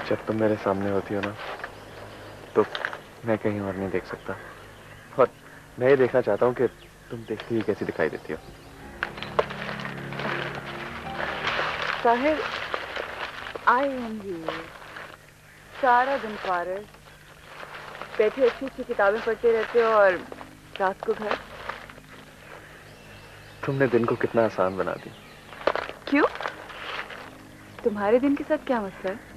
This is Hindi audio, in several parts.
जब तुम मेरे सामने होती हो ना, तो मैं कहीं और नहीं देख सकता। और मैं ये देखना चाहता हूँ कि तुम देखती ही कैसी दिखाई देती हो। Sahir, I am here. सारा दिन फारग बैठे अच्छी अच्छी किताबें पढ़ते रहते हो और रात को घर। तुमने दिन को कितना आसान बना दिया। क्यों? तुम्हारे दिन के साथ क्या मसला है?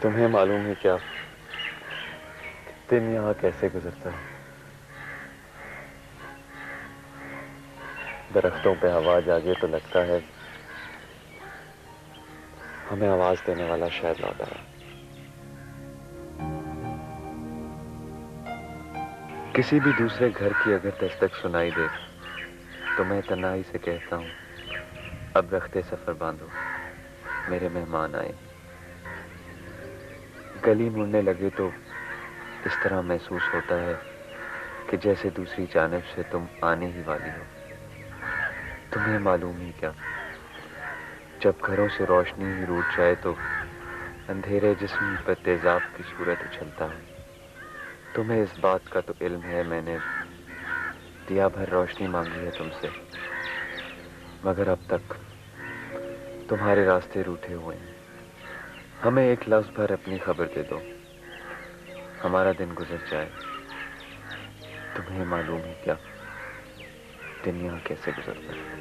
तुम्हें मालूम है क्या दिन यहाँ कैसे गुजरता है? दरख्तों पे हवा जागे तो लगता है हमें आवाज देने वाला शायद लौट आया। किसी भी दूसरे घर की अगर दस्तक सुनाई दे तो मैं तन्हाई से कहता हूं, अब रखते सफर बांधो, मेरे मेहमान आए। गली मुड़ने लगे तो इस तरह महसूस होता है कि जैसे दूसरी जानिब से तुम आने ही वाली हो। तुम्हें मालूम ही क्या, जब घरों से रोशनी ही रूठ जाए तो अंधेरे जिस्म पर तेजाब की सूरत उछलता है। तुम्हें इस बात का तो इल्म है, मैंने दिया भर रोशनी मांगी है तुमसे, मगर अब तक तुम्हारे रास्ते रूठे हुए हैं। हमें एक लफ्ज भर अपनी खबर दे दो, हमारा दिन गुजर जाए। तुम्हें मालूम है क्या दुनिया कैसे गुजरता है?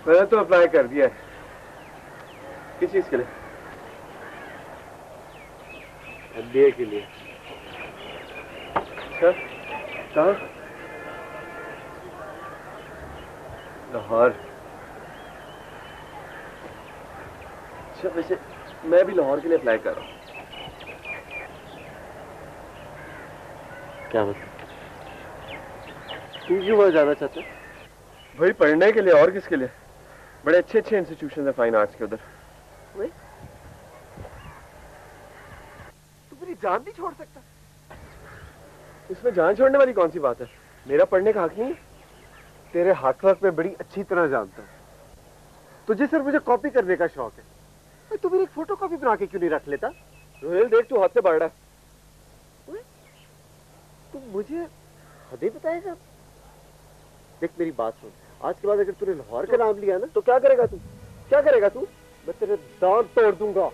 मैंने तो अप्लाई कर दिया है। किस चीज के लिए? MBA के लिए। अच्छा, कहाँ? लाहौर। अच्छा, वैसे मैं भी लाहौर के लिए अप्लाई कर रहा हूँ। क्या मतलब? तू क्यों वहां जाना चाहते? भाई पढ़ने के लिए, और किसके लिए? बड़े अच्छे अच्छे इंस्टीट्यूशन है फाइन आर्ट्स के उधर। तू मेरी जान नहीं छोड़ सकता? इसमें जान छोड़ने वाली कौन सी बात है? मेरा पढ़ने का हक नहीं है? तेरे हक वक्त में बड़ी अच्छी तरह जानता हूँ। तुझे सिर्फ मुझे कॉपी करने का शौक है। तू मेरी एक फोटो कॉपी बना के क्यों नहीं रख लेता? रोहेल देख, तू हद से बढ़ रहा है। तू मुझे हदें बताएगा? देख मेरी बात सुन, आज के बाद अगर तूने लाहौर का नाम लिया ना तो क्या करेगा तू? क्या करेगा तू? मैं तेरे दांत तोड़ दूंगा।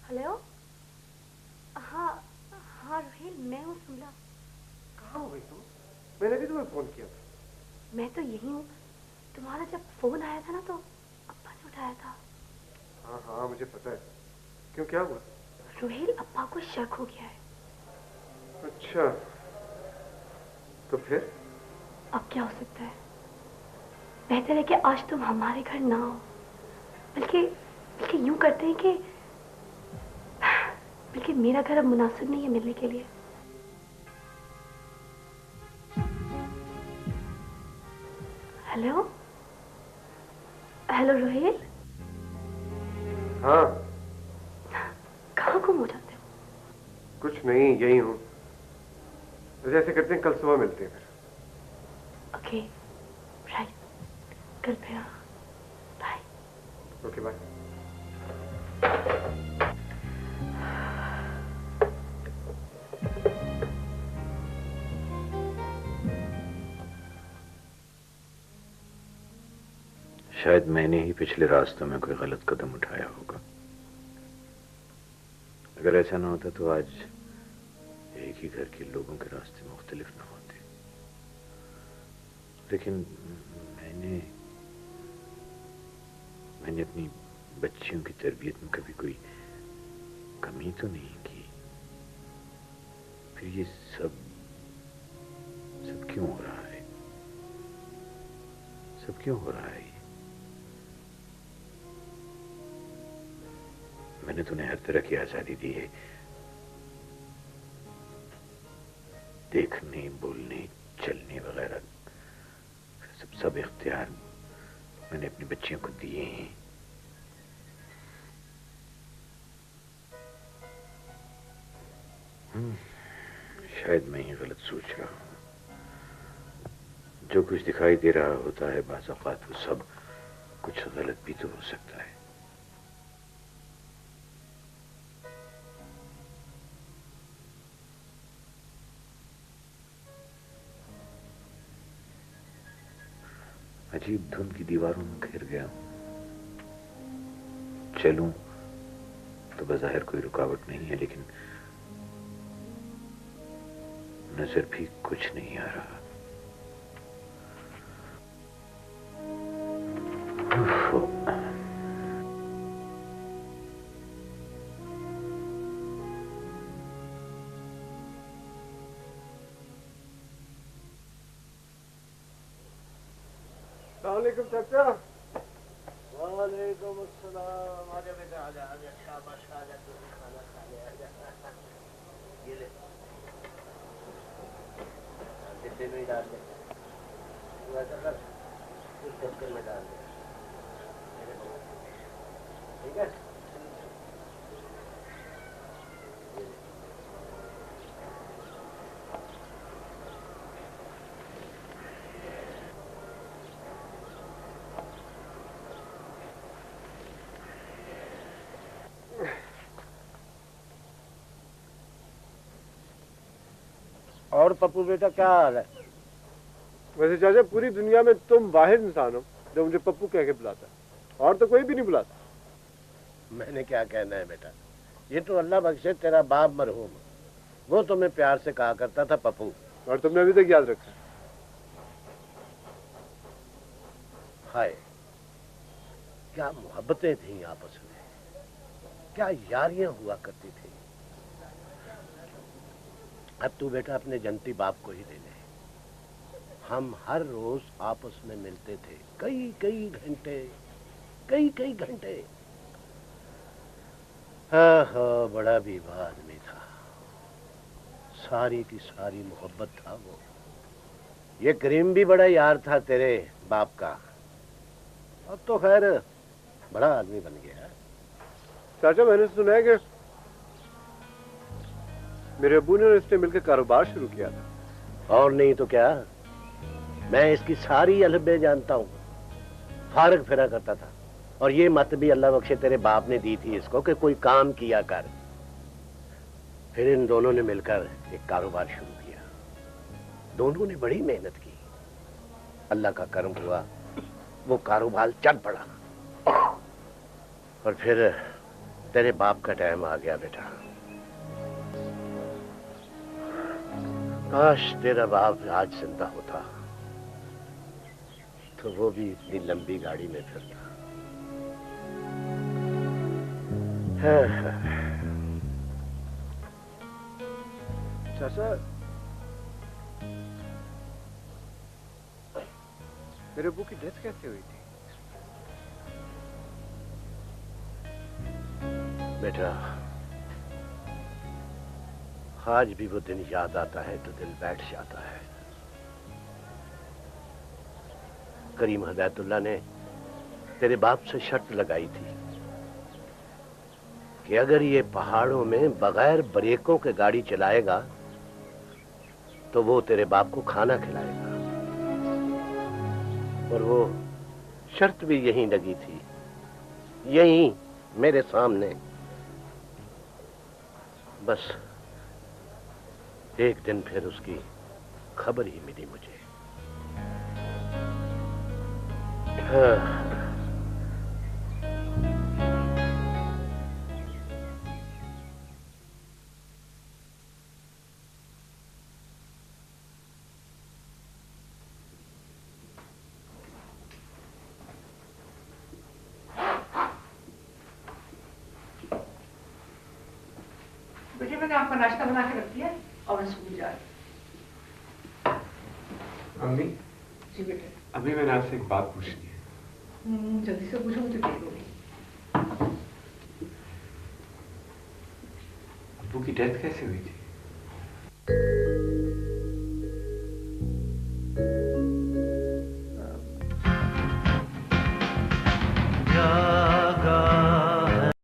हेलो। हाँ हाँ रोहिल, मैं हूँ सुमला। कहाँ हो गई तुम? मैंने भी तुम्हें फोन किया था। मैं तो यही हूँ। तुम्हारा जब फोन आया था ना तो अप्पा ने उठाया था। हाँ हाँ मुझे पता है। क्यों, क्या हुआ? रोहिल, अप्पा को शक हो गया है। अच्छा, तो फिर? अब क्या हो सकता है? बेहतर है कि आज तुम हमारे घर ना हो। बल्कि यूं करते हैं कि बल्कि मेरा घर अब मुनासिब नहीं है मिलने के लिए। Hello hello Rohail. हाँ। कहाँ गुम हो जाते हो? कुछ नहीं, यही हूँ। ऐसे करते हैं, कल सुबह मिलते हैं फिर। ओके राइट, कल फिर। बाय। Okay bye. शायद मैंने ही पिछले रास्तों में कोई गलत कदम उठाया होगा। अगर ऐसा ना होता तो आज एक ही घर के लोगों के रास्ते मुख्तलिफ ना होते। लेकिन मैंने अपनी बच्चियों की तरबियत में कभी कोई कमी तो नहीं की। फिर ये सब क्यों हो रहा है? सब क्यों हो रहा है? मैंने तुम्हें हर तरह की आजादी दी है, देखने, बोलने, चलने वगैरह। सब इख्तियार मैंने अपनी बच्चियों को दिए हैं। शायद मैं ही गलत सोच रहा हूँ। जो कुछ दिखाई दे रहा होता है बाज़ औक़ात वो सब कुछ गलत भी तो हो सकता है। अजीब धुन की दीवारों में घिर गया। चलूं तो बज़ाहिर कोई रुकावट नहीं है, लेकिन नजर भी कुछ नहीं आ रहा। अस्सलामुअलैकुम चाचा। वालेकुम अस्सलाम। आजा बेटा, आजा आजा, शाबाश, आजा, तू भी खाना खा ले, आजा। ये ले, डिब्बे में ही डाल दे। तू ऐसा कर, उस ढक्कन में डाल दे, ठीक है? और पप्पू बेटा क्या हाल है? वैसे चाचा, पूरी दुनिया में तुम वाहिद इंसान हो जो मुझे पप्पू कह के बुलाता है, और तो कोई भी नहीं बुलाता। मैंने क्या कहना है बेटा, ये तो अल्लाह बख्शे तेरा बाप मरहूम, वो तुम्हें प्यार से कहा करता था पप्पू, और तुमने अभी तक याद रखा। हाय क्या मोहब्बतें थी आपस में, क्या यारियां हुआ करती थी। अब तू बेटा अपने जनती बाप को ही ले ले, हम हर रोज आपस में मिलते थे, कई कई घंटे, कई कई घंटे। हाँ हाँ, बड़ा बीबा आदमी था, सारी की सारी मोहब्बत था वो। ये करीम भी बड़ा यार था तेरे बाप का। अब तो खैर बड़ा आदमी बन गया। चाचा, मैंने सुना है कि मेरे अब्बू ने और इसने मिलकर कारोबार शुरू किया था। और नहीं तो क्या, मैं इसकी सारी अलबे जानता हूँ। फारग फिरा करता था, और ये मत भी अल्लाह बख्शे तेरे बाप ने दी थी इसको कि कोई काम किया कर। फिर इन दोनों ने मिलकर एक कारोबार शुरू किया। दोनों ने बड़ी मेहनत की, अल्लाह का करम हुआ, वो कारोबार चल पड़ा। और फिर तेरे बाप का टाइम आ गया बेटा। काश तेरा बाप आज जिंदा होता तो वो भी इतनी लंबी गाड़ी में फिरता। चाचा, मेरे अब्बू की डेथ कैसे हुई थी? बेटा, आज भी वो दिन याद आता है तो दिल बैठ जाता है। करीम हदायतुल्लाह ने तेरे बाप से शर्त लगाई थी कि अगर ये पहाड़ों में बगैर ब्रेकों के गाड़ी चलाएगा तो वो तेरे बाप को खाना खिलाएगा। और वो शर्त भी यहीं लगी थी, यहीं मेरे सामने। बस एक दिन फिर उसकी खबर ही मिली मुझे। हाँ। बेटे, मैंने आपका नाश्ता बना के रख दिया और मैं स्कूल जा रही हूँ। अम्मी, जी बेटे। अभी मैंने आपसे एक बात पूछनी है। जल्दी से पूछो, मुझे देर होगी। अब्बू की डेथ कैसे हुई थी?